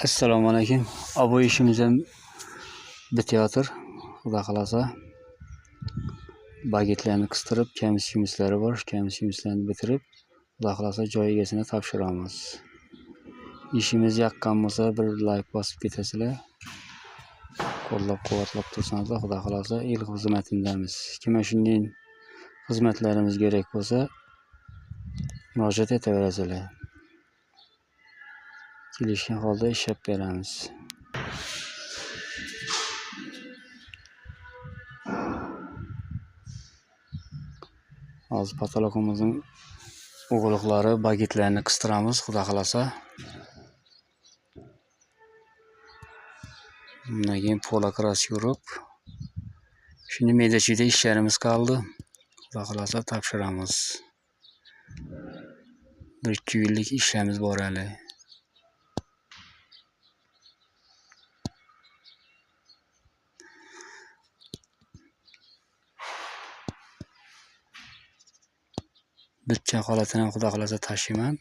Assalomu alaykum. Bu ishimiz ham bityaptir. Xudo xolasa bagetlarni qistirib, kamish-yumushlari bor. Kamish-yumushlarni bitirib, xudo xolasa joy egasini topshiramiz. İşimiz yoqqan bo'lsa, bir like bosib ketasizlar. Qo'llab-quvvatlab tursangiz, xudo xolasa el xizmatindamiz. Kimga shunday xizmatlarimiz kerak bo'lsa, murojaat etaverasizlar. Kelishgan holda ishlab beramiz. Hozir patoloqimizning o'g'liqlari bagetlarni qistiramiz, xudo xolasa. Bundan keyin polakras yurib, shuni medachida ishlarimiz qoldi. Xudo xolasa topshiramiz. 1-2 yillik ishlarimiz bor hali. Bitcha holatini ham xudo xolasa tashiyman.